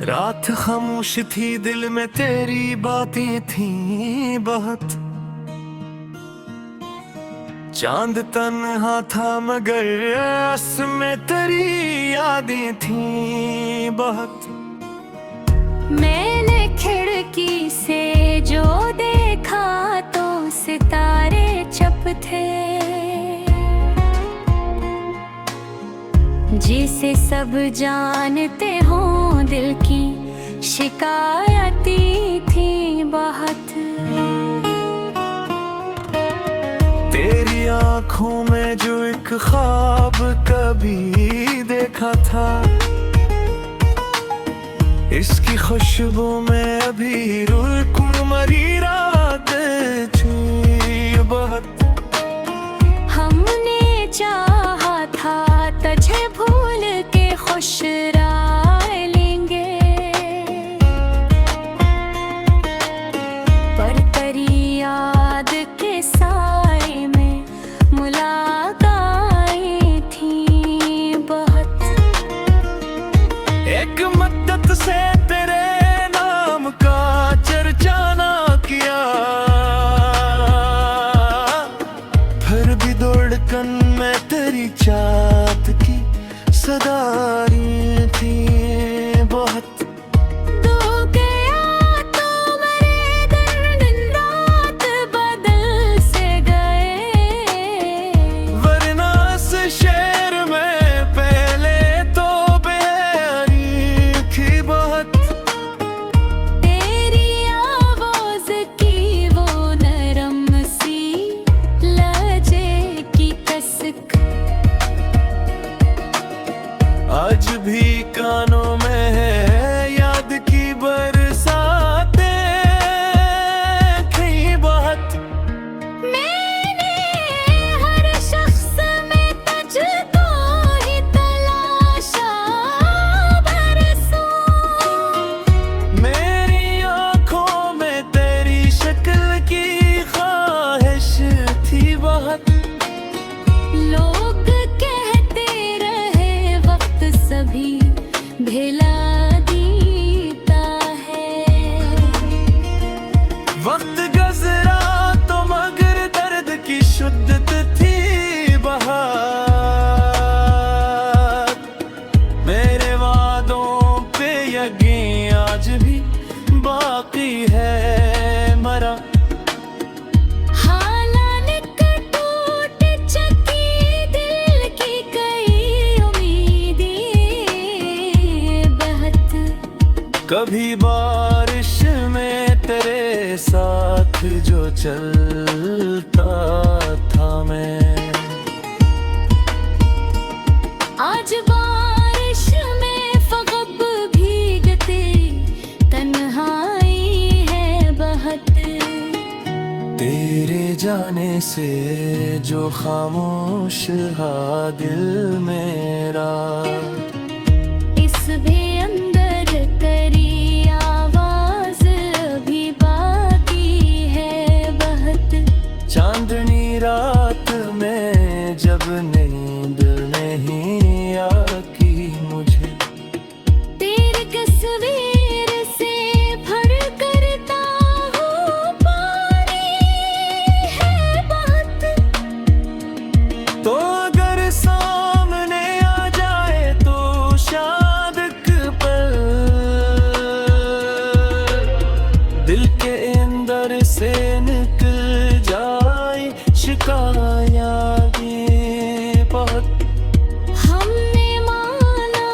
रात खामोश थी, दिल में तेरी बातें थी बहुत। चांद तन्हा था मगर उसमें तेरी यादें थी बहुत। मैंने खिड़की से जो देखा तो सितारे चप थे, जिसे सब जानते हों दिल की शिकायतें थी बहुत। तेरी आँखों में जो एक ख्वाब कभी देखा था, इसकी खुशबू में अभी रूह मरी रातें थी बहुत। हमने चाहा था तुझे भूल के खुश राह लेंगे, पर तेरी याद के साए में मुलाकातें थी बहुत। एक मद्दत से तेरे नाम का चर्चा ना किया, फिर भी दौड़कन में तेरी चाहत की सदाएं थी बहुत। तू गया तो मेरे दिन रात बदल से गए, वरना इस शहर में पहले तो बेयारी थी बहुत। तेरी आवाज की वो नरम सी लहजे की कसक आज भी कानों में है याद की बरसातें थी बहुत। मैंने हर शख्स में तुझको ही तलाशा बरसों, मेरी आँखों में तेरी शक्ल की ख्वाहिश थी बहुत। लोग कहते रहे वक्त सभी भुला देता है, वक्त गुजरा तो मगर दर्द की शुद्दत थी बहार। मेरे वादों पे यकीन आज भी बाकी है मरा। हालात टूट चुकी दिल की कई उम्मीदें बहुत। कभी बारिश में तेरे साथ जो चलता था मैं, आज बारिश में फ़ग़ब भीगते तन्हाई है बहुत। तेरे जाने से जो खामोश हा दिल मेरा, इस भी अंदर तेरी आवाज भी बाकी है बहुत। चांदनी रात में जब नींद नहीं आती मुझे, तेरी तस्वीर से भर करता हूँ पानी है बहुत। तो अगर सामने आ जाए तो शायद एक पल दिल के अंदर से निकल जाए शिकायतें बहुत। हमने माना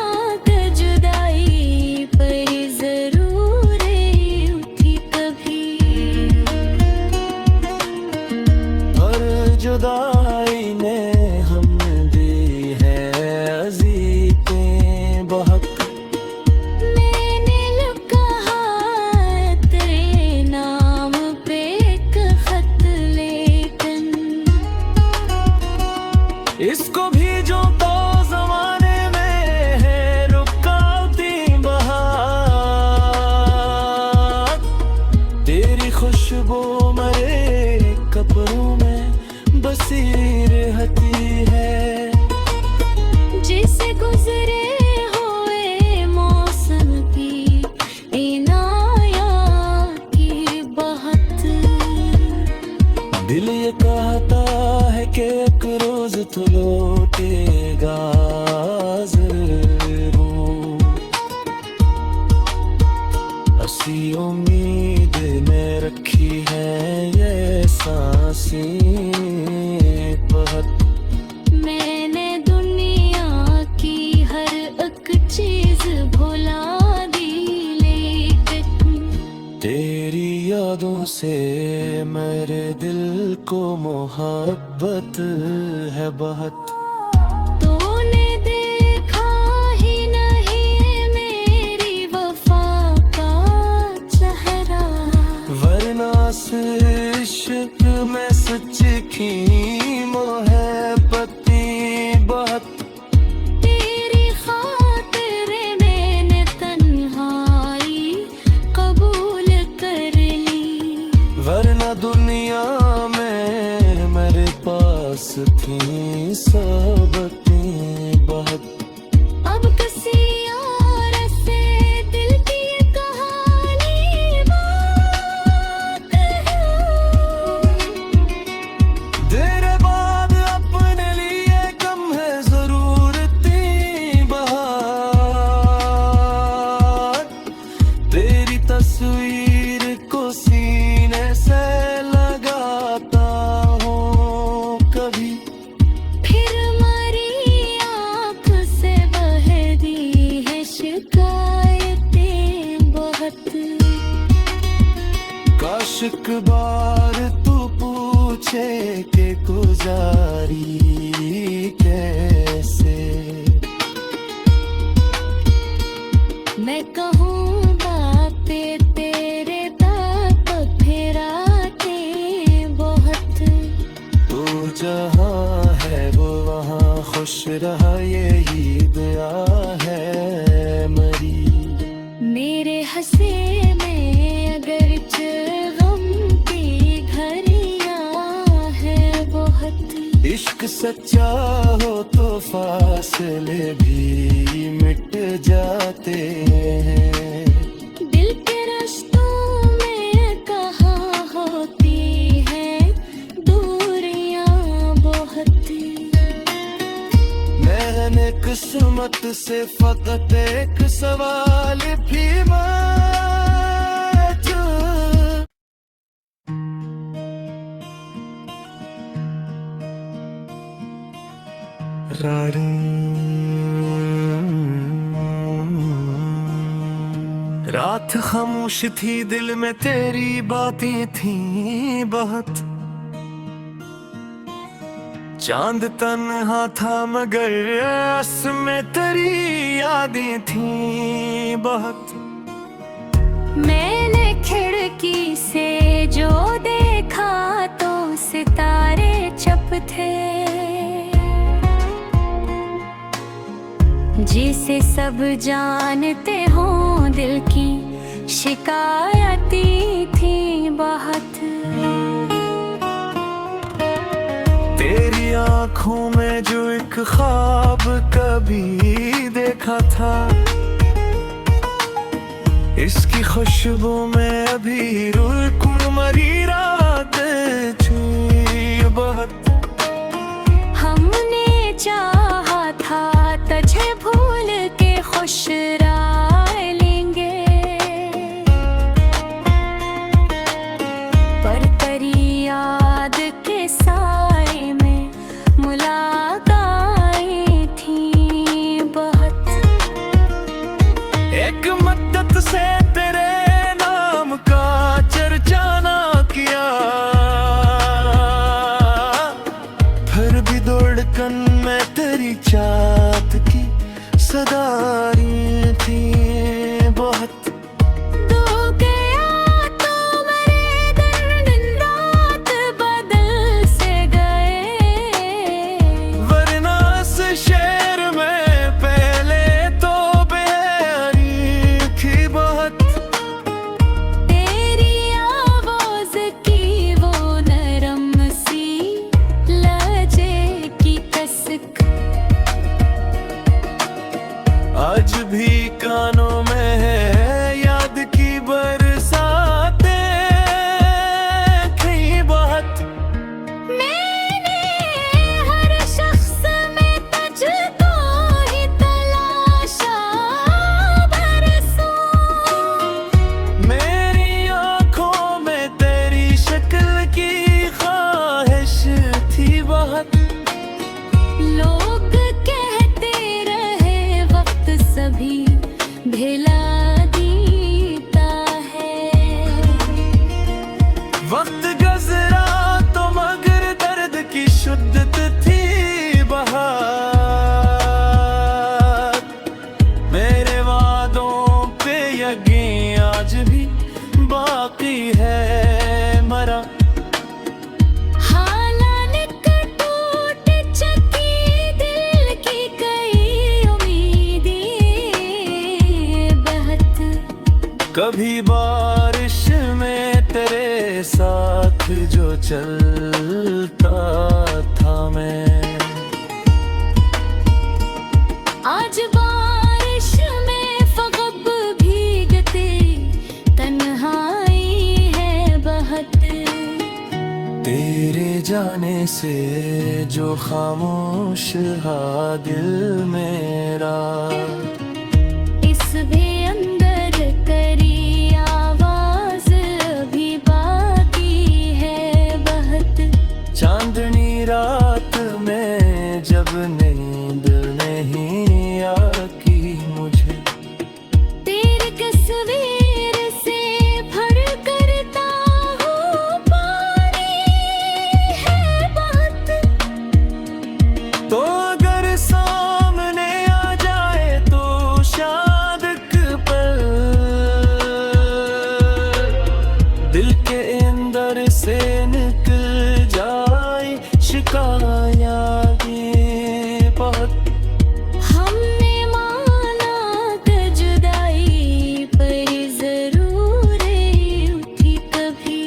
कि जुदाई पर जरूर उठी कभी, और जुदाई ने हम दी है अज़ीज़ें बहुत। मैंने लिखा तेरे नाम पे एक खत लेकिन, इसको भी जो तो जमाने में है रुकावटी बहार। तेरी खुशबू मरे कपड़ों में बसी रहती है। जिसे गुजरे हुए मौसम की इनाया की बहत। दिल ये कहता है कि एक रोज तो लौटेगा जरूर, ऐसी उम्मीद ने रखी है ये सांसें बहुत। मैंने दुनिया की हर एक चीज भुला दी, लेकिन तेरी यादों से मेरे दिल को मोहब्बत है बहुत। तूने देखा ही नहीं मेरी वफा का चेहरा, वरना से इश्क में सच की मोहब्बत बहुत। तेरी खातिर मैंने तन्हाई कबूल कर ली, वरना दुनिया में मेरे पास थी सबतें बहुत। अब किसी और से दिल की ये कहानी बात है। तेरे बाद अपने लिए कम है जरूरतें बहुत। तेरी तस्वीर को सीने से लगाता हूँ कभी, फिर मरी आँख से बहती है शिकायतें बहुत। काश एक बार तू पूछे कि गुजारी कैसे। मैं कहूँ बातें तेरे तक फिराते बहुत। तू जहाँ है वो वहाँ खुश रहा, यही दुआ है मरी। मेरे हंसे में अगर गम की घड़ियाँ है बहुत। इश्क सच्चा हो तो फासले भी मिट जाते हैं। दिल के रास्तों में कहाँ होती है दूरियां बहुत। मैंने किस्मत से फकत एक सवाल भी मांगा। रात खामोश थी, दिल में तेरी बातें थी बहुत। चांद तन्हा था मगर उसमें तेरी यादें थी बहुत। मैंने खिड़की से जो देखा तो सितारे छप थे, जिसे सब जानते हों दिल की शिकायतें थी बहुत। तेरी आंखों में जो एक ख्वाब कभी देखा था, इसकी खुशबू में अभी रूह को मरी रातें छुई बहुत। हमने चाहा था तुझे भूल के खुश राह लेंगे, पर तेरी याद के साए में मुलाकातें थी बहुत। एक मद्दत से तेरे नाम का चर्चा ना किया, फिर भी धड़कन में तेरी चाहत की सदारी थी बहुत। तू गया तो मेरे दिन रात बदल से गए, वरना इस शहर में पहले तो बेयारी थी बहुत। तेरी आवाज की वो नरम सी लहजे की कसक, वक्त गुजरा तो मगर दर्द की शुद्धत थी बहार। मेरे वादों पे यकीन आज भी बाकी है मरा। कभी बारिश में तेरे साथ जो चलता था मैं, आज बारिश में फ़ग़ब भीगते तन्हाई है बहुत। तेरे जाने से जो खामोश हा दिल मेरा, इस भी अंदर करी आवाज भी बाकी है बहुत। चांदनी रात में जब नींद नहीं आती मुझे, तेरी तस्वीर से भर करता हूँ पानी है बहुत। तो अगर सामने आ जाए तो शायद एक पल दिल के अंदर से निकल जाए शिकायत बहुत। हमने माना कि जुदाई पर जरूर उठी कभी,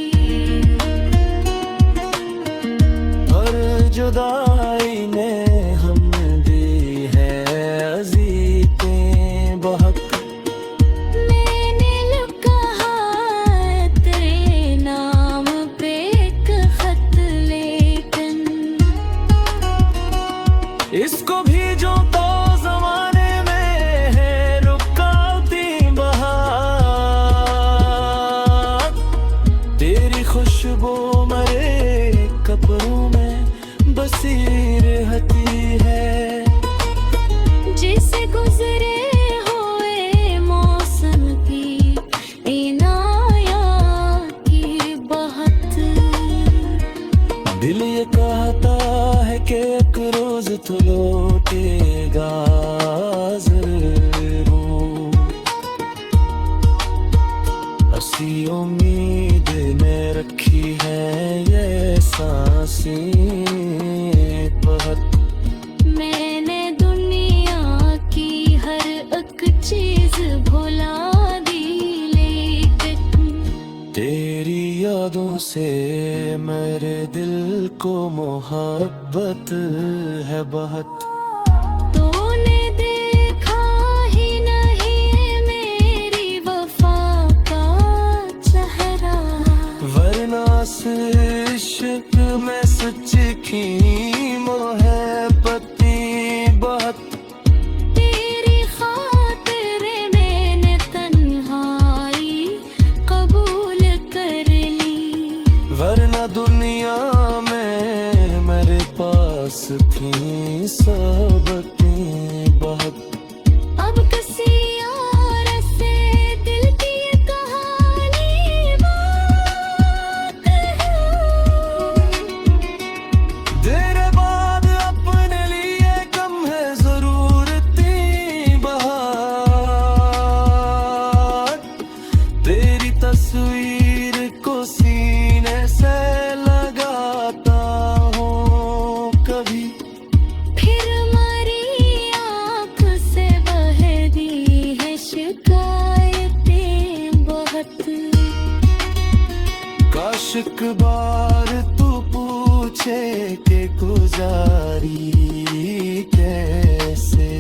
और जुदाई ने हम दी है अज़ीज़ें बहुत। मैंने कहा तेरे नाम पे एक खत लेकिन, इसको भेजो तो जमाने में है रुकावटी बहार। तेरी खुशबू मरे कपड़ों में बसी रहती है, जिसे गुजरे हुए मौसम की इनायत की बहुत। दिल ये कहता है कि एक रोज तो लौटेगा ज़रूर। ऐसी उम्मीद ने रखी है ये सांसें बहुत। मैंने दुनिया की हर एक चीज भुला दी लेकिन, तेरी यादों से मेरे दिल को मोहब्बत है बहुत। तूने देखा ही नहीं मेरी वफा का चेहरा, वरना इस इश्क में सच्ची की मोहब्बत बहुत। तेरी खातिर मैंने तन्हाई कबूल कर ली, वरना दुनिया में मेरे पास थी सबकी बहुत। अब किसी और से दिल की कहानी बात है। तेरे बाद अपने लिए कम है ज़रूरती बहार। तेरी तस्वीर को सीने से लगाता हूँ कभी, फिर मरी आँख से बहती है शिकायतें बहुत। काश एक बार तू पूछे कि गुजारी कैसे,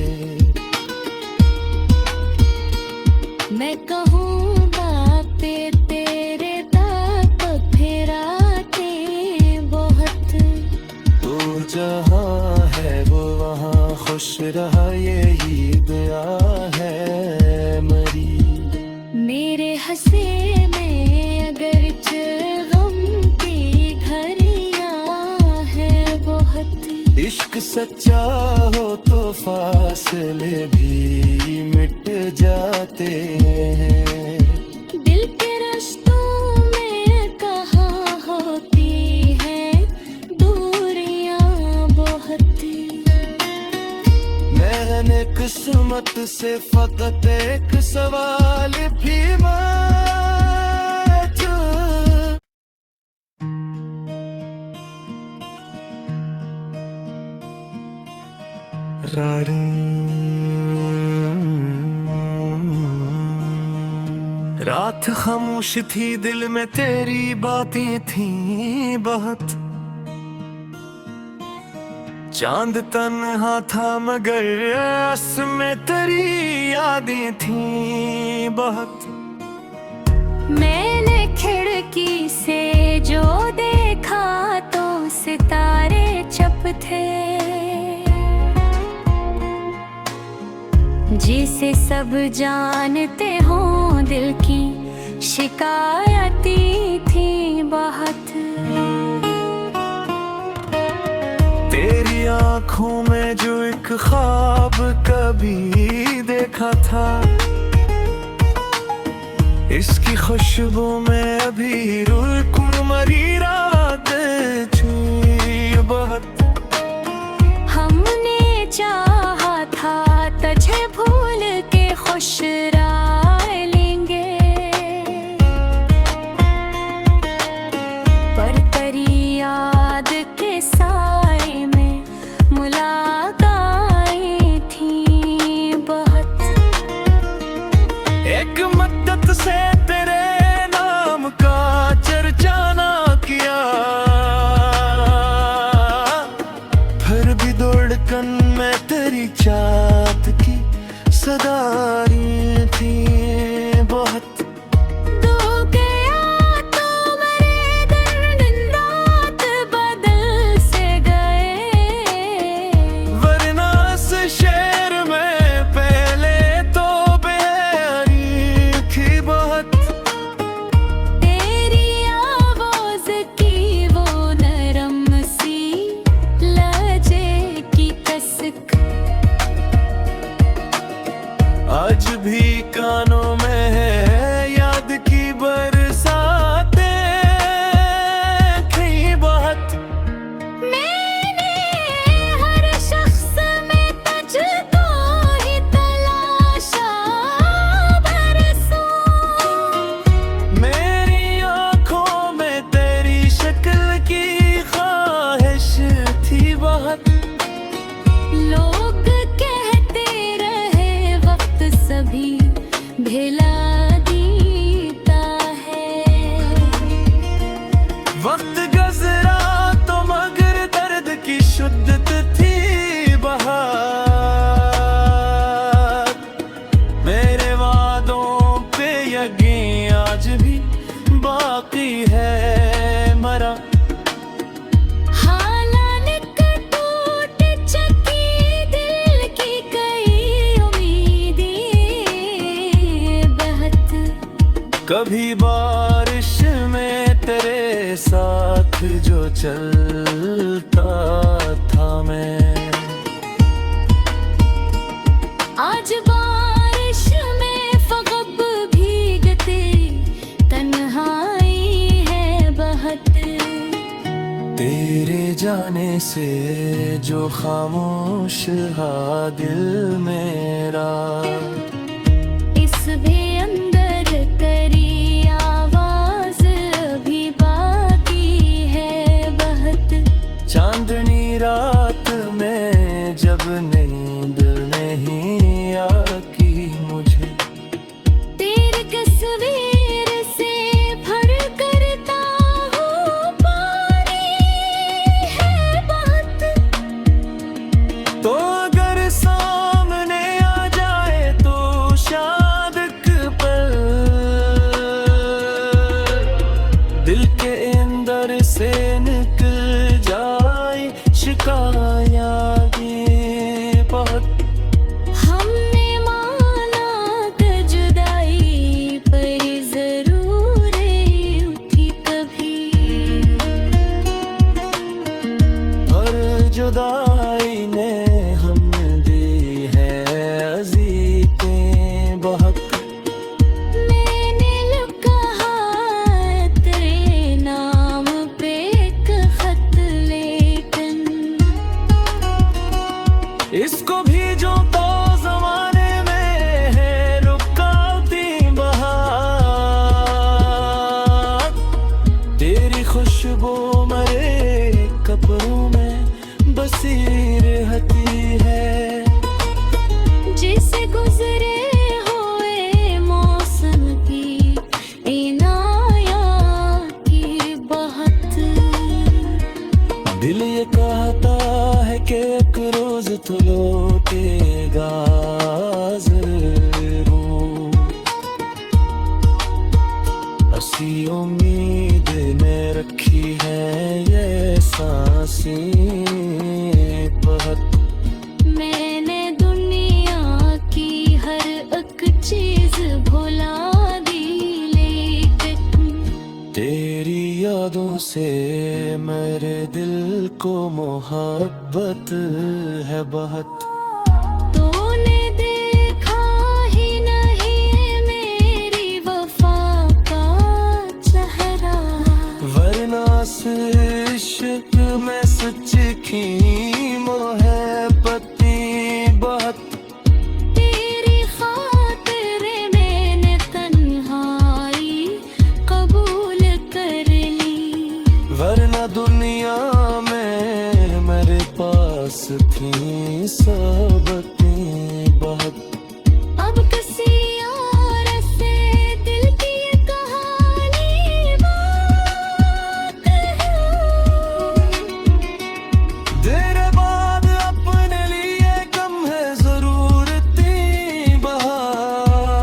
मैं कहूँ बातें तेरे तक फिराते बहुत। तू जहाँ है वो वहाँ खुश रहा यही दुआ है मरी। मेरे हंसे में अगर गम की घड़ियाँ है बहुत। इश्क सच्चा हो तो फासले भी मिट जाते हैं। दिल के रास्तों में कहाँ किस्मत से फकत एक सवाल भी मत। रात खामोश थी, दिल में तेरी बातें थी बहुत। चांद तन्हा था मगर उसमें तेरी यादें थी बहुत। मैंने खिड़की से जो देखा तो सितारे छप थे, जिसे सब जानते हों दिल की शिकायतें थी बहुत। तेरी आँखों में जो एक ख्वाब कभी देखा था, इसकी खुशबू में अभी रूह को मरी रातें छुई बहुत। हमने चाहा था तुझे भूल के खुश राह लेंगे, पर तेरी याद के साए में मुलाकातें थी बहुत। एक मद्दत से तेरे नाम का चर्चा ना किया, फिर भी दौड़कन में तेरी चाहत की सदाएं थी बहुत। तू गया तो मेरे दिन रात बदल से गए, वरना इस शहर में पहले तो बेयारी थी बहुत। तेरी आवाज की वो नरम सी लहजे की कसक आज भी कानों में है याद की बरसातें थी बहुत। मैंने हर शख्स में तुझको ही तलाशा बरसों, मेरी आँखों में तेरी शक्ल की ख्वाहिश थी बहुत। लोग कहते रहे वक्त सभी भिला देता है, वक्त गुजरा तो मगर दर्द की शुद्दत थी बहार। मेरे वादों पे यकीन आज भी बाकी है मरा। हालांकि टूट चुकी दिल की कई उम्मीदें बहुत। कभी बारिश में तेरे साथ जो चलता था मैं, आज बारिश में फगब भीगते तन्हाई है बहुत। तेरे जाने से जो खामोश हा दिल मेरा, इस भी अंदर तेरी आवाज भी बाकी है बहुत। चांदनी रात में जब नींद नहीं आती मुझे, तेरी तस्वीर से भर करता हूँ पानी है बहुत। तो अगर सामने आ जाए तो शायद एक पल दिल के अंदर से निकल जाए शिकायतें बहुत। हमने माना कि जुदाई पर जरूर उठी कभी, और जुदाई ने हम दी है अज़ीज़ें बहुत। मैंने कहा तेरे तेरी खुशबू मरे कपड़ों में बसी रहती है। जिसे गुजरे हुए मौसम की इनाया की बहत। दिल ये कहता है कि एक रोज तो लौटेगा ज़रूर। ऐसी उम्मीद ने रखी है ये सांसें बहुत। मैंने दुनिया की हर एक चीज भुला दी, लेकिन तेरी यादों से मेरे दिल को मोहब्बत है बहुत। तूने देखा ही नहीं मेरी वफा का चेहरा, वरना इश्क में सच की मोहब्बत बहुत। तेरी खातिर मैंने तन्हाई कबूल कर ली, वरना दुनिया में मेरे पास थी सबकी बहुत। अब किसी और से दिल की ये कहानी बात है। तेरे बाद अपने लिए कम है ज़रूरती बहार।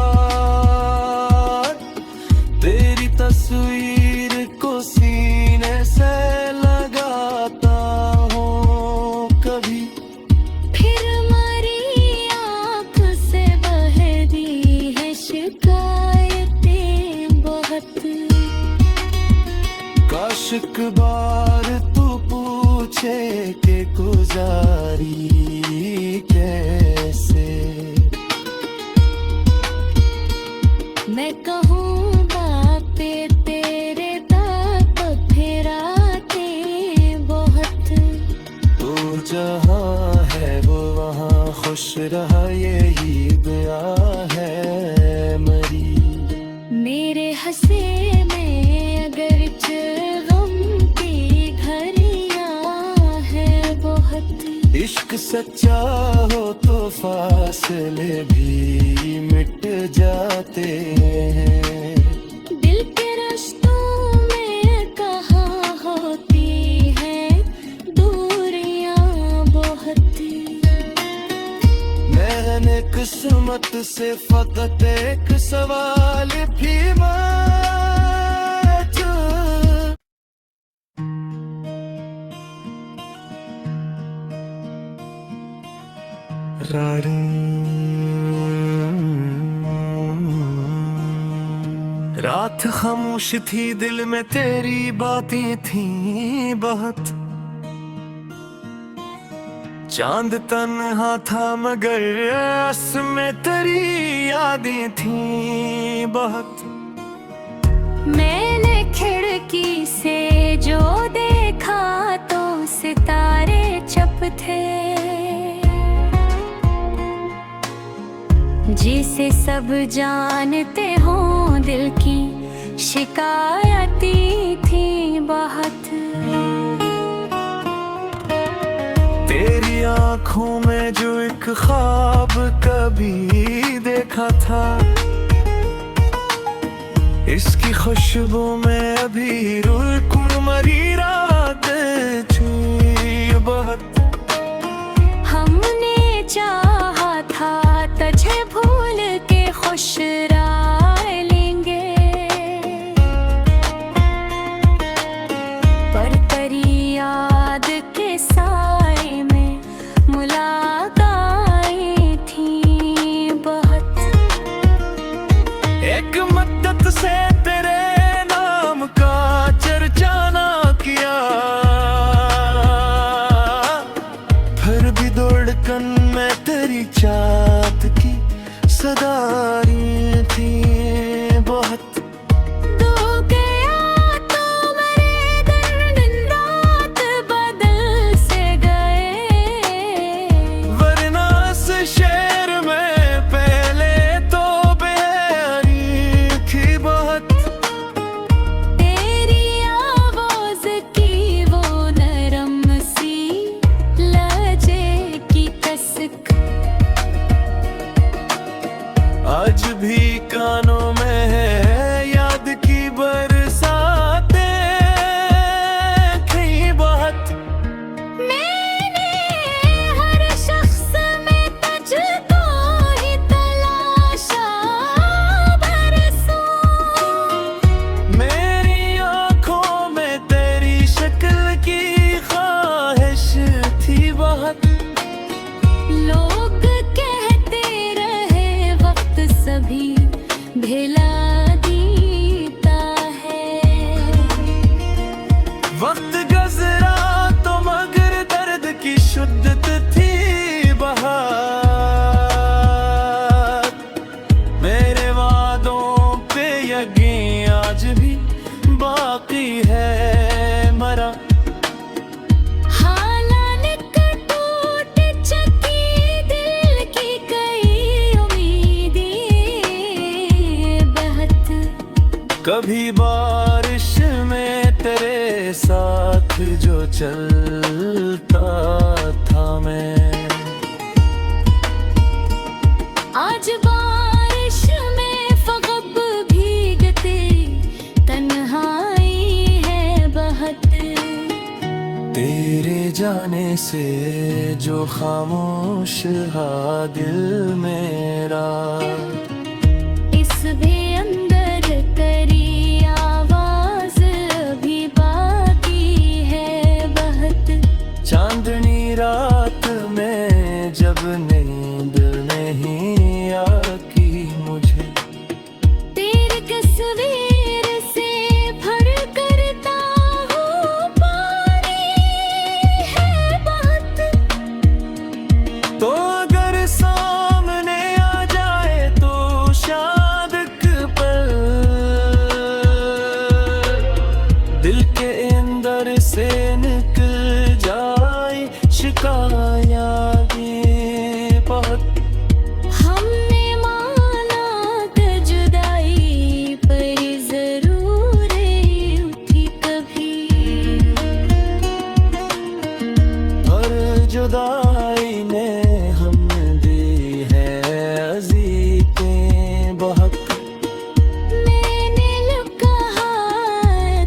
तेरी तस्वीर को सीने से लगाता हूँ कभी। फिर मरी आँख से बहती है शिकायतें बहुत। काश एक बार तू पूछे कि गुजारी कैसे। मैं कहूँ बातें तेरे तक फिराते बहुत। तू जहाँ है वो वहाँ खुश रहा यही दुआ है मरी। मेरे हंसे में अगर गम की घड़ियाँ है बहुत। इश्क सच्चा हो तो फासले भी मिट जाते हैं। दिल के रिश्तों में कहाँ होती है दूरियां बहुत। मैंने किस्मत से फकत एक सवाल भी मांगा। रात खामोश थी, दिल में तेरी बातें थी बहुत। चांद तन्हा था मगर में तेरी यादें थी बहुत। मैंने खिड़की से जो देखा तो सितारे छप थे, जिसे सब जानते हों दिल की शिकायतें थी बहुत। तेरी आंखों में जो एक ख्वाब कभी देखा था, इसकी खुशबू में अभी रुक मरी रातें छुई बहुत। हमने चाहा था तुझे भूल के खुश राह लेंगे, पर तेरी याद के साए में मुलाकातें थी बहुत। एक मद्दत से तेरे नाम का चर्चा ना किया, फिर भी दौड़कन में तेरी चाहत की सदारी थी बहुत। तू गया तो मेरे दिन रात बदल से गए, वरना इस शहर में पहले तो बेरी थी बहुत। तेरी जो चलता था मैं। आज बारिश में फ़ग़ब भीगते तन्हाई है बहुत। तेरे जाने से जो खामोश हा दिल मेरा, इस भी अंदर तेरी आवाज़ भी बाकी है बहुत। चांदनी रात में जब नींद नहीं आती मुझे, तेरी तस्वीर से भर करता हूँ पानी है बहुत। तो अगर सामने आ जाए तो शायद एक पल दिल के अंदर से निकल जाए शिकायत बहुत। हमने माना कि जुदाई पर ज़रूर उठी कभी, और जुदाई ने हम दी है अज़ीज़ें बहुत। मैंने कहा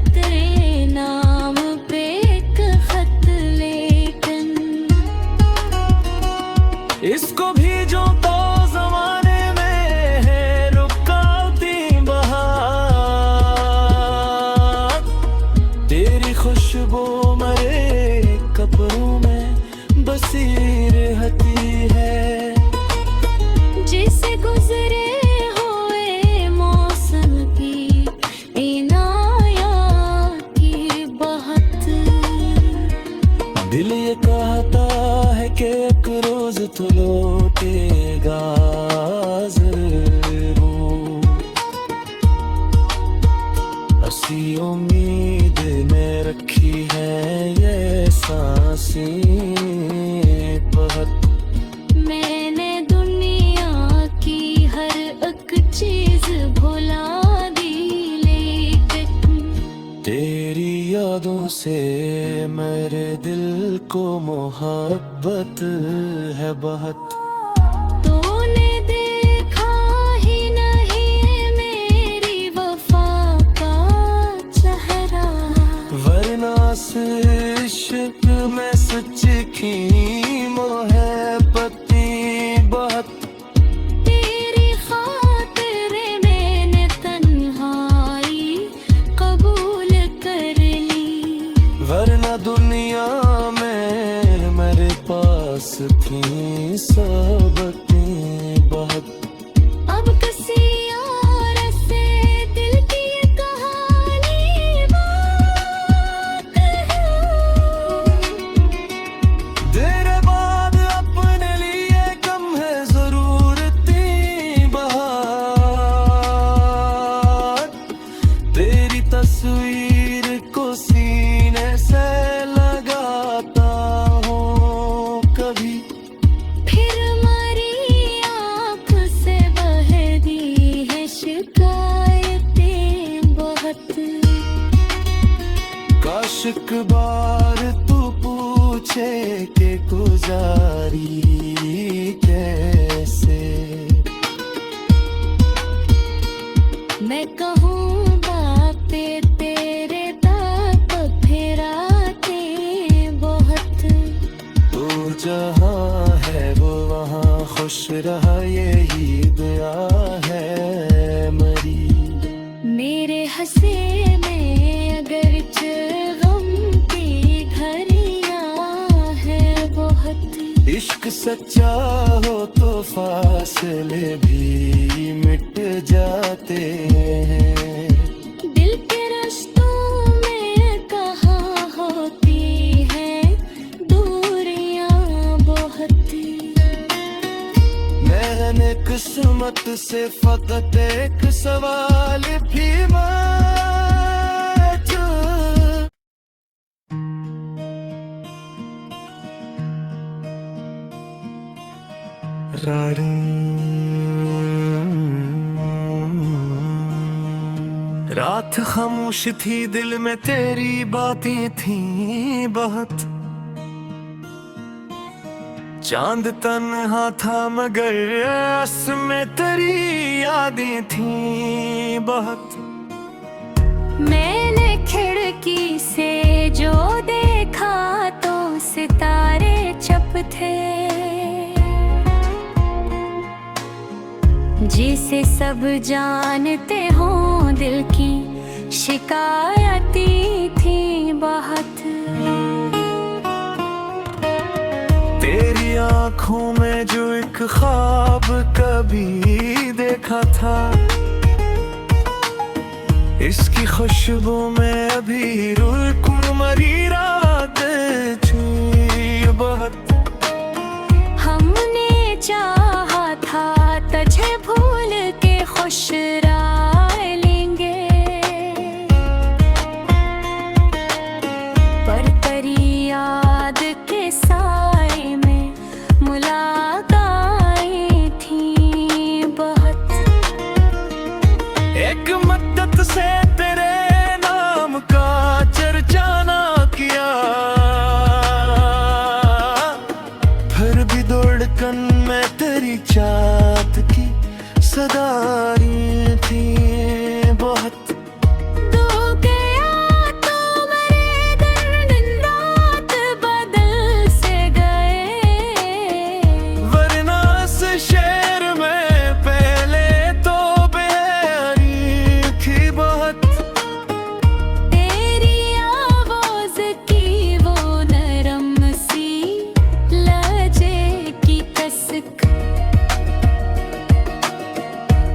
तेरे नाम पे एक खत लेकिन इसको भी जो तो जमाने में है रुकावटी बहार। तेरी खुशबू मरे कपड़ों में बसी रहती है। जिसे गुजरे हुए मौसम की इनायत की बहुत। दिल ये कहता है कि एक रोज तो लौटेगा जरूर। ऐसी उम्मीद ने रखी है ये सांसें बहुत। मैंने दुनिया की हर एक चीज भुला दी लेकिन तेरी यादों से मेरे दिल को मोहब्बत है बहुत। तूने देखा ही नहीं मेरी वफा का चेहरा, वरना इश्क में सच की मोहब्बत बहुत। तेरी खातिर मैंने तन्हाई कबूल कर ली, वरना दुनिया में मेरे पास थी सबकी बहुत। अब किसी और से दिल की ये कहानी बात है। तेरे बाद अपने लिए कम है जरूरती बहार। तेरी तस्वीर को सीने से लगाता हूँ कभी। फिर मरी आँख से बहती है शिकायतें बहुत। काश एक बार तू पूछे कि गुजारी कैसे। मैं कहूँ बातें तेरे तक फिराते बहुत। तू जहाँ है वो वहाँ खुश रहा यही दुआ है मरी। मेरे हंसे में अगर गम की घड़ियाँ है बहुत। इश्क सच्चा हो तो फासले भी मिट जाते हैं। दिल के रास्तों में कहाँ होती है दूरियां बहुत। मैंने किस्मत से फकत एक सवाल भी मांगा। रात खामोश थी, दिल में तेरी बातें थी बहुत। चांद तन्हा था मगर उसमें तेरी यादें थी बहुत। मैंने खिड़की से जो देखा तो सितारे चप थे, जिसे सब जानते हों दिल की शिकायतें थी बहुत। तेरी आंखों में जो एक ख्वाब कभी देखा था, इसकी खुशबू में अभी रूह मरी रातें थी बहुत। हमने चाहा था तुझे भूल के खुश राह लेंगे, पर तेरी याद के साए में मुलाकातें थी बहुत। एक मद्दत से तेरे नाम का चर्चा ना किया, फिर भी दौड़कन में तेरी चाहत की सदाई थी बहुत। तू गया तो मेरे दिन रात बदल से गए, वरना इस शहर में पहले तो बेरी थी बहुत। तेरी आवाज की वो नरम सी लहजे की कसक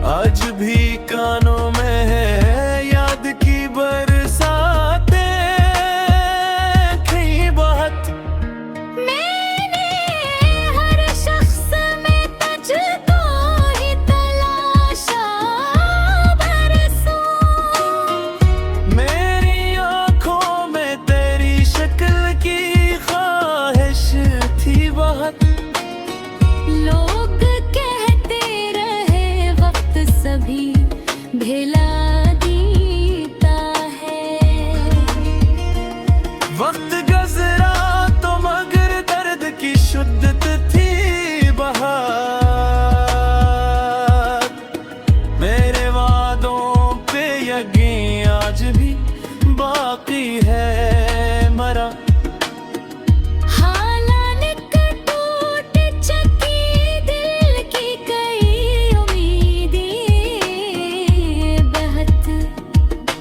आज भी कानों में है, याद की बरसातें थी बहुत। मैंने हर शख्स में तुझको ही तलाशा बरसों, मेरी आंखों में तेरी शक्ल की ख्वाहिश थी बहुत। लोग कहते रहे वक्त सभी भिला देता है, वक्त गुजरा तो मगर दर्द की शुद्दत थी बहार। मेरे वादों पे यकीन आज भी बाकी है मरा। हालात टूट चुकी दिल की कई उम्मीदें बहत।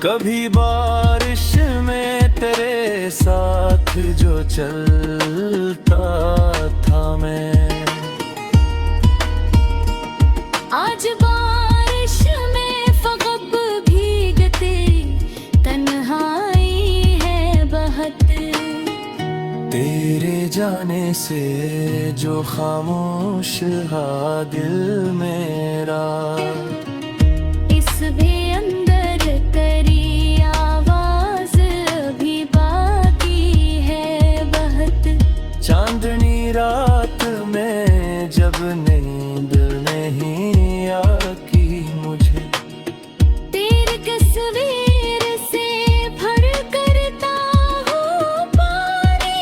कभी बारिश में तेरे साथ जो चलता था मैं, आज बारिश में फगब भीगते तन्हाई है बहुत। तेरे जाने से जो खामोश हा दिल मेरा, इस भी अंदर तेरी आवाज भी बाकी है बहुत। चांदनी रात में जब नींद नहीं आती मुझे, तेरी तस्वीर से भर करता हूँ पानी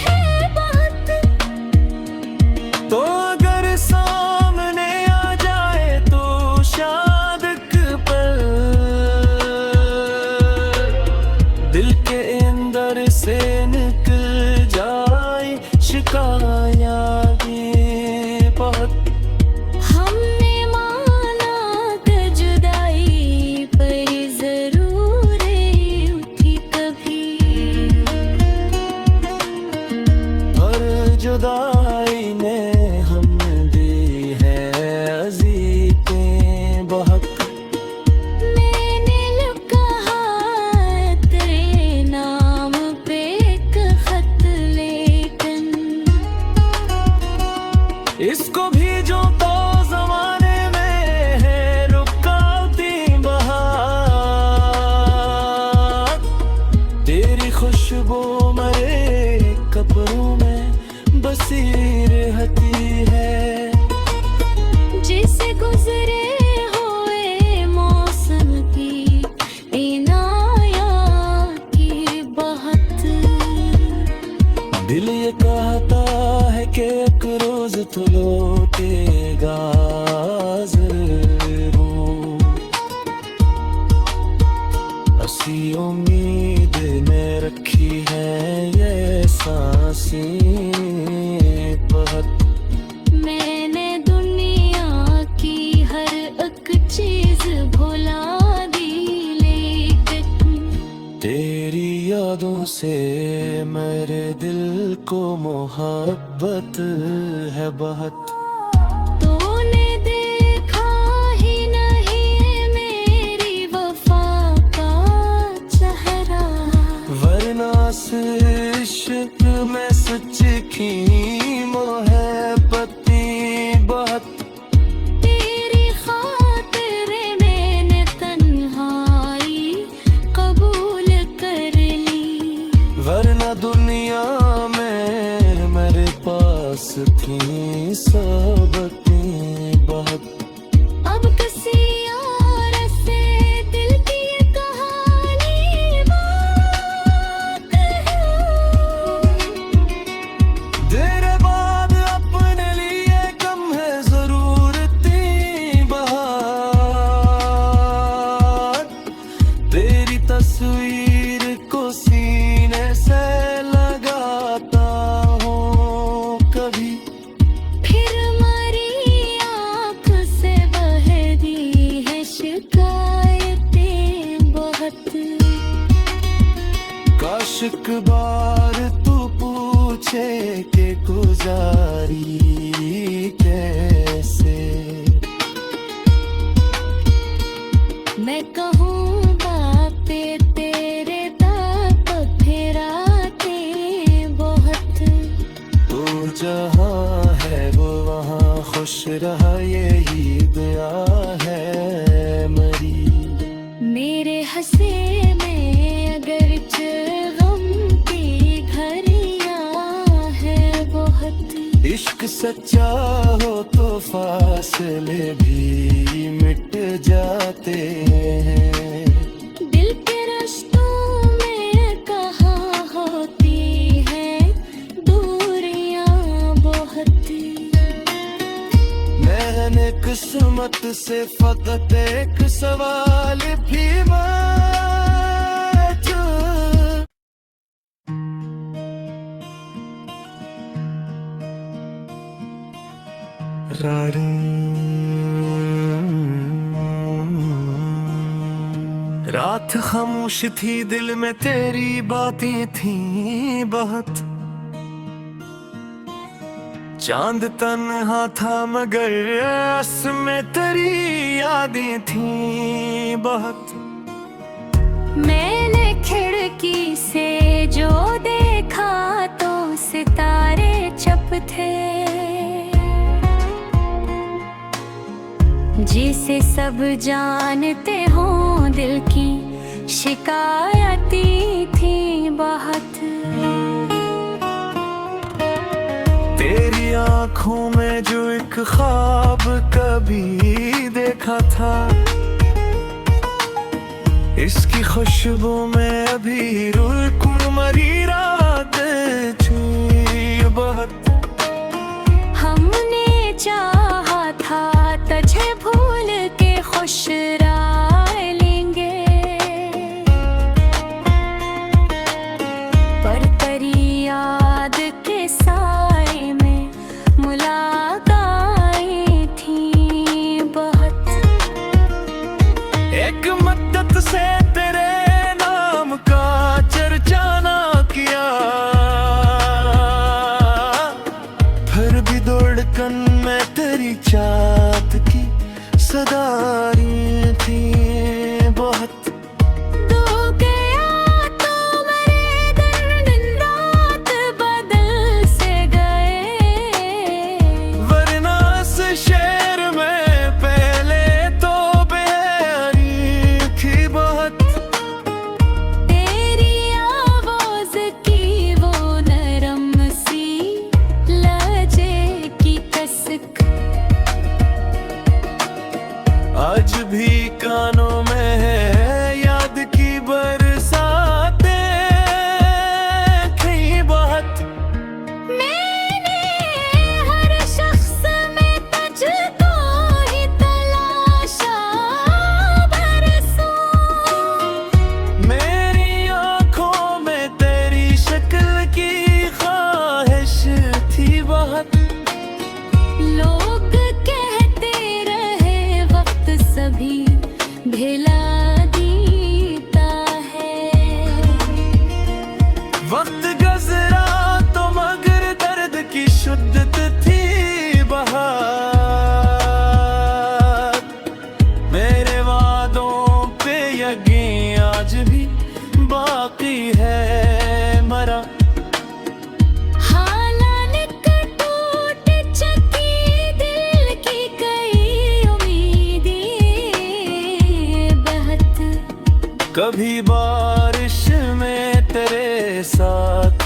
है बहुत। तो अगर सामने आ जाए तो शायद एक पल दिल के अंदर से निकल जाए शिकायत बहुत। हमने माना कि जुदाई पर जरूर उठी कभी, और जुदाई ने हम दी है अज़ीज़ें बहुत। मैंने कहा तेरे नाम पे एक खत लेकिन, इसको भी जो तो जमाने में है रुकावटी बहार। तेरी खुशबू मरे कपड़ों में बसी रहती है, जिसे गुजरे हुए मौसम की तो लौटेगा जरूर। ऐसी उम्मीद ने रखी है ये सांसें बहुत। मैंने दुनिया की हर एक चीज भुला दी, लेकिन तेरी यादों से मेरे दिल को मोहब्बत है बहुत। तूने देखा ही नहीं मेरी वफा का चेहरा, वरना से इश्क में सच की मोहब्बती बहुत। तेरी खातिर मैंने तन्हाई कबूल कर ली, वरना दुनिया में मेरे पास थी सबकी बहुत। अब किसी और से दिल की ये कहानी बात है। तेरे बाद अपने लिए कम है जरूरती बात। तेरी तस्वीर को सीने से लगाता हूँ कभी। फिर मरी आँख से बहती है शिकायतें बहुत। काश एक बार तू पूछे कि गुजारी कैसे। मैं कहूँ बातें तेरे तक फिराते बहुत। तू जहाँ है वो वहाँ खुश रहा यही दुआ है मेरी। मेरे हंसे में अगर गम की घड़ियाँ है बहुत। इश्क सच्चा हो तो फासले भी मिट जाते हैं। दिल के रिश्तों में कहाँ होती है दूरियां बहुत। मैंने किस्मत से फकत एक सवाल भी पूछा। रात खामोश थी, दिल में तेरी बातें थी बहुत। चांद तन्हा था मगर उसमें तेरी यादें थी बहुत। मैंने खिड़की से जो देखा तो सितारे छप थे, जिसे सब जानते हों दिल की शिकायतें थी बहुत। तेरी आंखों में जो एक ख्वाब कभी देखा था, इसकी खुशबू में अभी रूह को मरी रातें थी बहुत। हमने चाहा था तुझे भूल के खुश राह लेंगे, पर तेरी याद के साए में मुलाकातें थी बहुत। एक मद्दत से तेरे नाम का चर्चा ना किया, फिर भी दौड़कन में तेरी चाहत की सदारी थी बहुत। तू गया तो मेरे दिन रात बदल से गए, वरना इस शहर में पहले तो बेयारी थी बहुत। तेरी आवाज की वो नरम सी लहजे की कसक, आज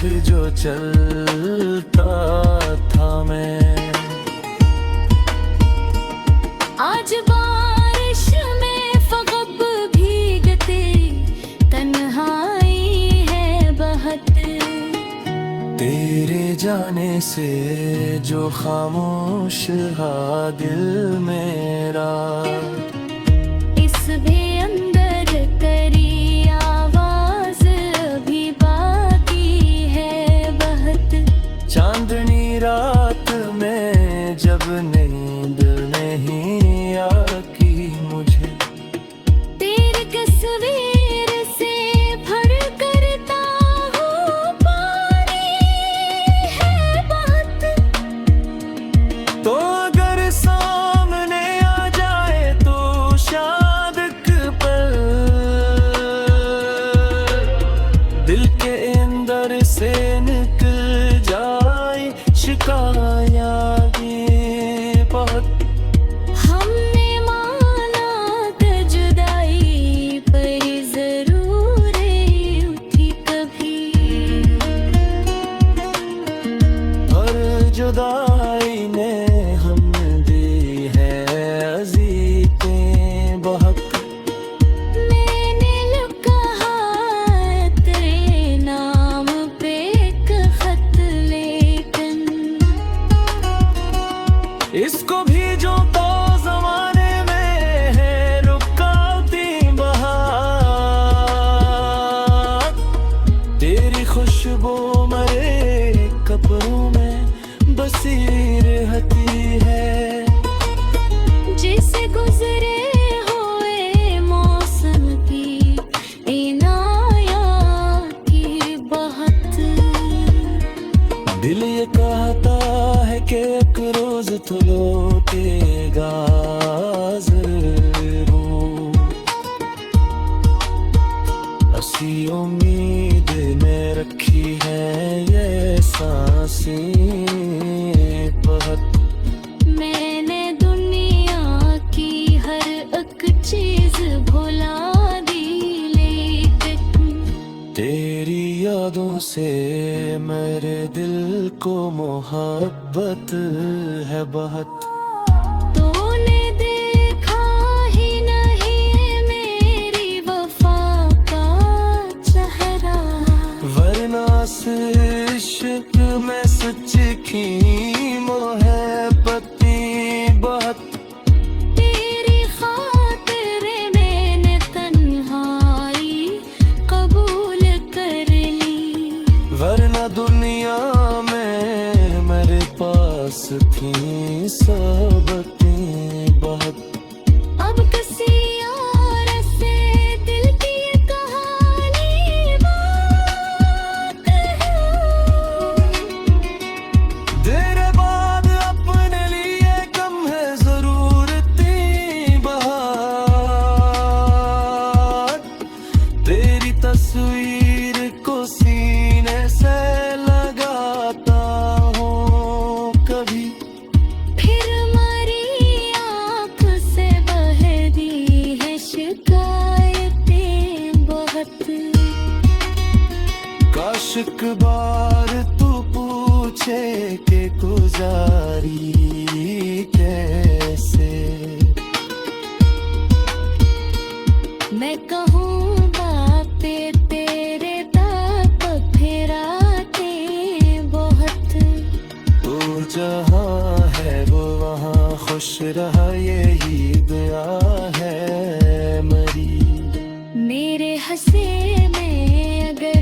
जो चलता था मैं। आज बारिश में फ़ग़ब भीगते तन्हाई है बहुत। तेरे जाने से जो खामोश हा दिल मेरा, इस भी अंदर तेरी आवाज़ भी बाकी है बहुत। चांदनी रात में जब नींद नहीं आती मुझे, तेरी तस्वीर से भर करता हूँ पानी है बहुत। तो अगर सामने आ जाए तो शायद एक पल दिल के अंदर से निकल जाए शिकायत बहुत। हमने माना था जुदाई पर ज़रूर उठी कभी। हर जुदाई ने हम दी है अज़ीज़ें बहुत। मैंने कहा तेरे नाम पे एक खत लेकिन इसको भी जो तो जमाने में है रुकावटी बहार। तेरी खुशबू मरे कपड़ों में बसी रहती है। जिसे गुजरे हुए मौसम की इनायत की बहुत। दिल ये कहता है कि एक रोज तो लौटेगा ज़रूर। ऐसी उम्मीद ने रखी है ये सांसें बहुत। मैंने दुनिया की हर एक चीज भुला दी लेकिन तेरी यादों से मेरे दिल को मोहब्बत है बहुत। तूने देखा ही नहीं मेरी वफा का चेहरा। वरना इस इश्क में सच की मोहब्बत बहुत। तेरी खातिर मैंने तन्हाई कबूल कर ली। वरना दुनिया में मेरे पास थी सबतें बहुत। अब किसी और से दिल की ये कहानी बात है। तेरे बाद अपने लिए कम है ज़रूरती बहार। तेरी तस्वीर को सीने से लगाता हूँ कभी। फिर मरी आँख से बहती है शिकायतें बहुत। काश एक बार तू पूछे कि गुजारी कैसे। मैं कहूँ बातें तेरे तक फिराते बहुत। तू जहाँ है वो वहाँ खुश रहा यही दुआ है मरी। मेरे हंसे में अगर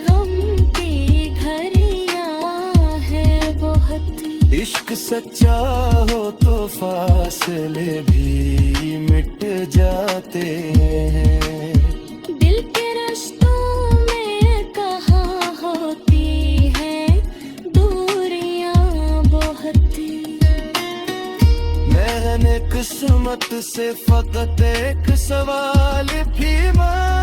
गम की घड़ियाँ है बहुत। इश्क सच्चा हो तो फासले भी मिट जाते हैं। दिल के रिश्तों में कहाँ होती है दूरियां बहुत। मैंने किस्मत से फकत एक सवाल भी मांगा।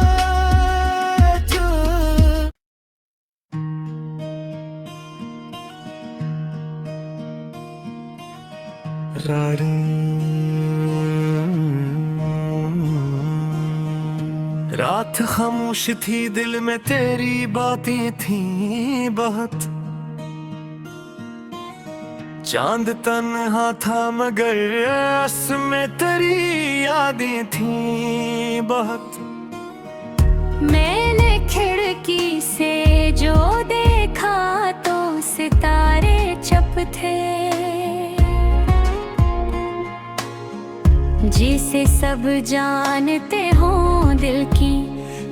रात खामोश थी, दिल में तेरी बातें थी बहुत। चांद तन्हा था मगर उसमें तेरी यादें थी बहुत। मैंने खिड़की से जो देखा तो सितारे चप थे, जिसे सब जानते हों दिल की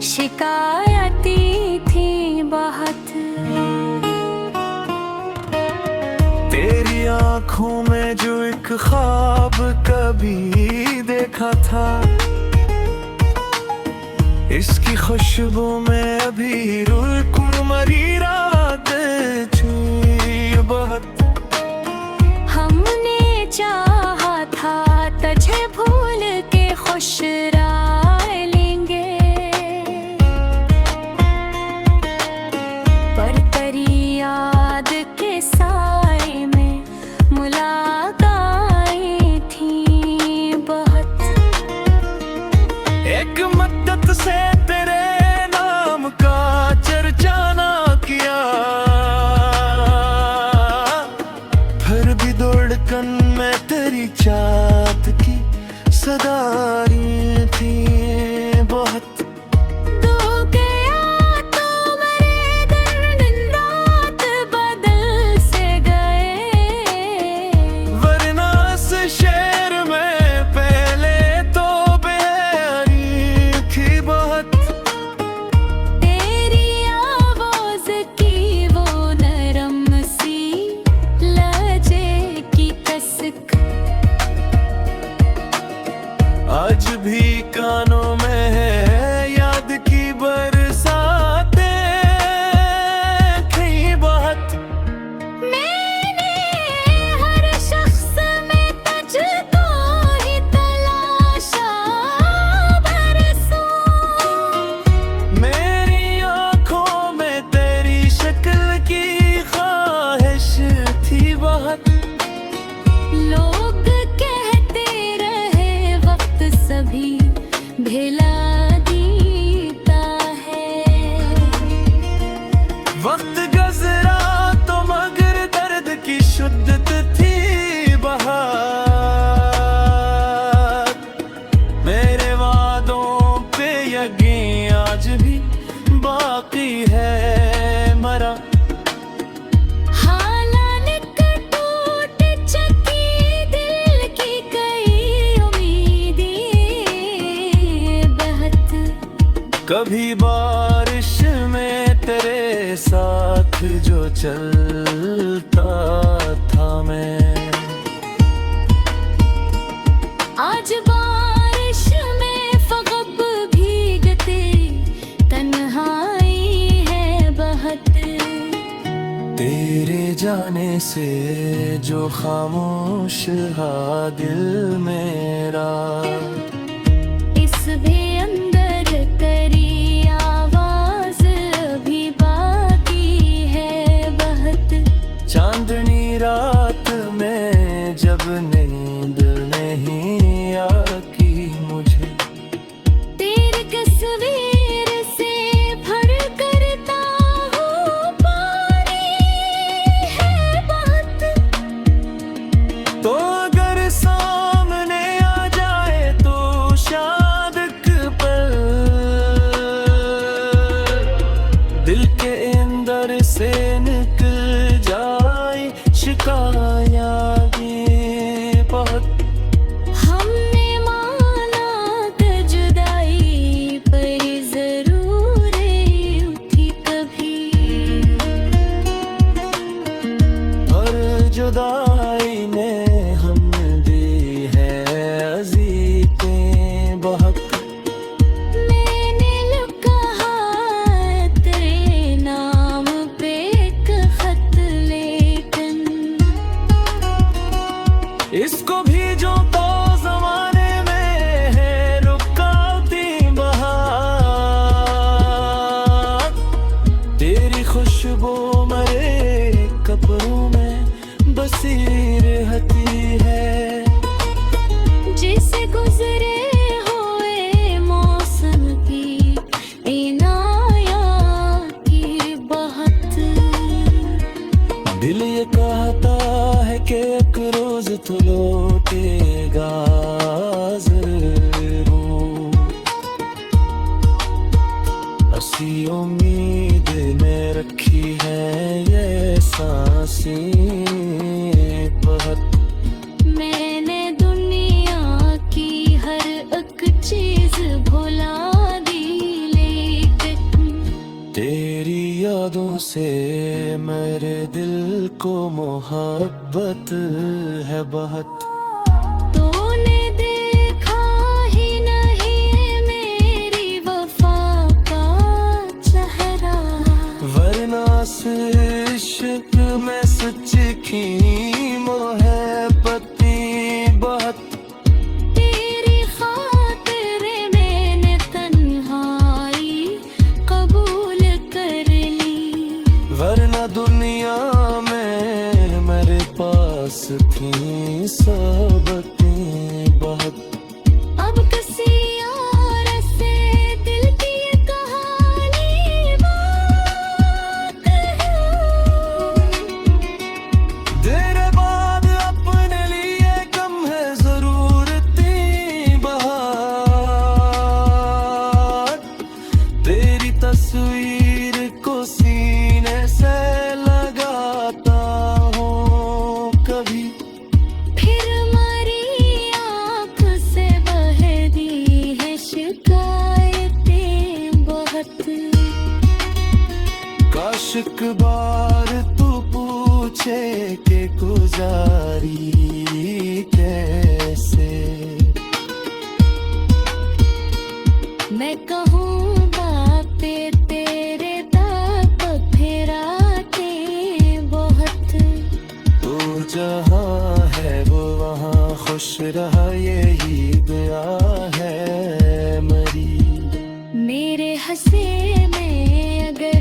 शिकायतें थी बहुत। तेरी आंखों में जो एक ख्वाब कभी देखा था, इसकी खुशबू में अभी रूह को मरी रातें छुई बहुत। हमने चाहा था तुझे भूल के खुश राह लेंगे, पर तेरी याद के साए में मुलाकातें थी बहुत। एक मद्दत से तेरे नाम का चर्चा ना किया, फिर भी दौड़कन में तेरी चाहत की सदाई थी बहुत। तू गया तो मेरे दिन रात बदल से गए, वरना इस शहर में पहले तो बेरी थी बहुत। तेरी आवाज की वो नरम सी लहजे की कसक आज भी कानों में है, याद की बरसातें थी बहुत। मैंने हर शख्स में तुझको ही तलाशा बरसों, मेरी आंखों में तेरी शक्ल की ख्वाहिश थी बहुत। लोग कहते रहे वक्त सभी भिला देता है, वक्त गुजरा तो मगर दर्द की शुद्दत थी बहार। मेरे वादों पे यकीन आज भी बाकी है मरा। हालात टूट चुकी दिल की कई उम्मीदें बहत। कभी बारिश में तेरे साथ जो चलता था मैं, आज बारिश में फ़ग़ब भीगते तन्हाई है बहुत। तेरे जाने से जो खामोश हा दिल मेरा, इस भी अंदर तेरी आवाज भी बाकी है बहुत। चांदनी रात में जब नींद नहीं आती मुझे, तेरी तस्वीर से भर करता हूँ पानी है बहुत। तो अगर सामने आ जाए तो शायद एक पल दिल के अंदर से निकल जाए शिकायत बहुत। हमने माना कि जुदाई पर जरूर उठी कभी, और जुदाई ने हम दी है अज़ीज़ें बहुत। मैंने कहा तेरे नाम पे एक खत लेकिन, इसको भी जो तो जमाने में है रुकावटी बहार। तेरी खुशबू मरे कपड़ों में बसी रहती है, जिसे गुजरे हुए मौसम की के एक रोज तो लौटेगा जरूर। ऐसी उम्मीद ने रखी है ये सांसें बहुत। मैंने दुनिया की हर एक चीज भुला दी, लेकिन तेरी यादों से मेरे दिल को मोहब्बत है बहुत। तूने देखा ही नहीं मेरी वफा का चेहरा, वरना से इश्क में सच की मोहब्बती बहुत। तेरी खातिर मैंने तन्हाई कबूल कर ली, वरना दुनिया में मेरे पास थी सबकी बहुत। अब किसी और से दिल की ये कहानी बात है। तेरे बाद अपने लिए कम है जरूरती बात। तेरी तस्वीर को सीने से लगाता हूँ कभी। फिर मरी आँख से बहती है शिकायतें बहुत। काश एक बार तू पूछे कि गुजारी कैसे। मैं कहूँ बापे तेरे दाग फिराते बहुत। तू जहाँ है वो वहाँ खुश रहा यही दुआ है मेरी। मेरे हंसे में अगर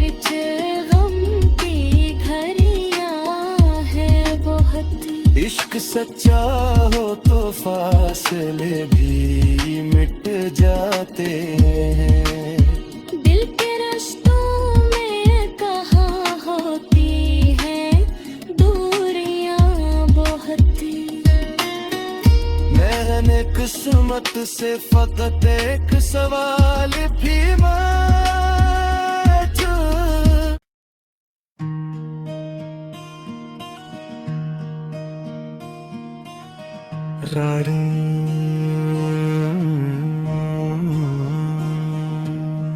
गम की घड़ियाँ है बहुत। इश्क सच्चा हो तो फासले भी मिट जाते हैं। दिल के रिश्तों में कहाँ होती है दूरियां बहुत। मैंने किस्मत से फकत एक सवाल भी मांगा।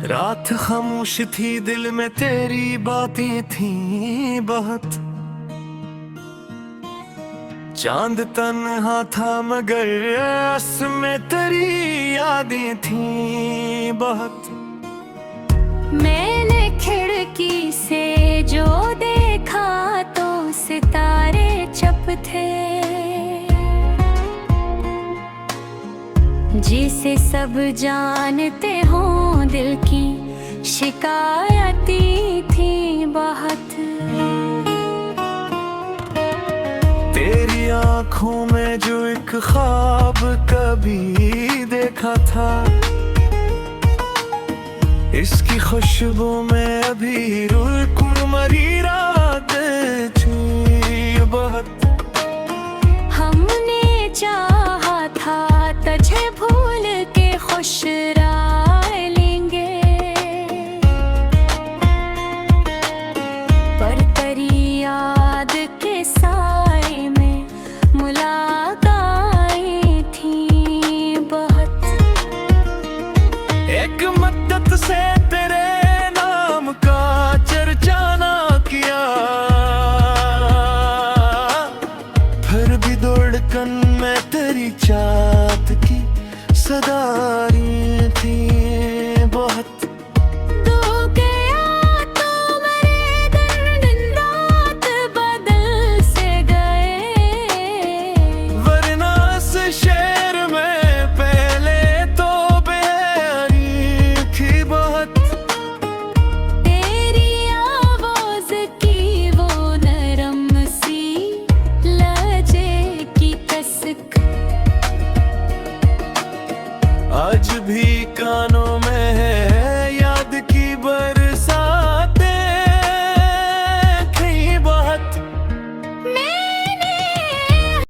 रात खामोश थी, दिल में तेरी बातें थी बहुत। चांद तन्हा था मगर उसमें तेरी यादें थी बहुत। मैंने खिड़की से जो देखा तो सितारे छप थे, जिसे सब जानते हों दिल की शिकायतें थी बहुत। तेरी आंखों में जो एक ख्वाब कभी देखा था, इसकी खुशबू में अभी रूह को मरी रातें थी बहुत। हमने चाहा था तुझे भूल के खुश राह लेंगे, पर तेरी याद के साए में मुलाकातें थी बहुत। एक मद्दत से तेरे नाम का चर्चा ना किया, फिर भी दौड़कन में तेरी चाहत की सदारी थी बहुत। तू गया तो मेरे दिन रात बदल से गए, वरना इस शहर में पहले तो बेरी थी बहुत। तेरी आवाज की वो नरम सी लहजे की कसक आज भी कानों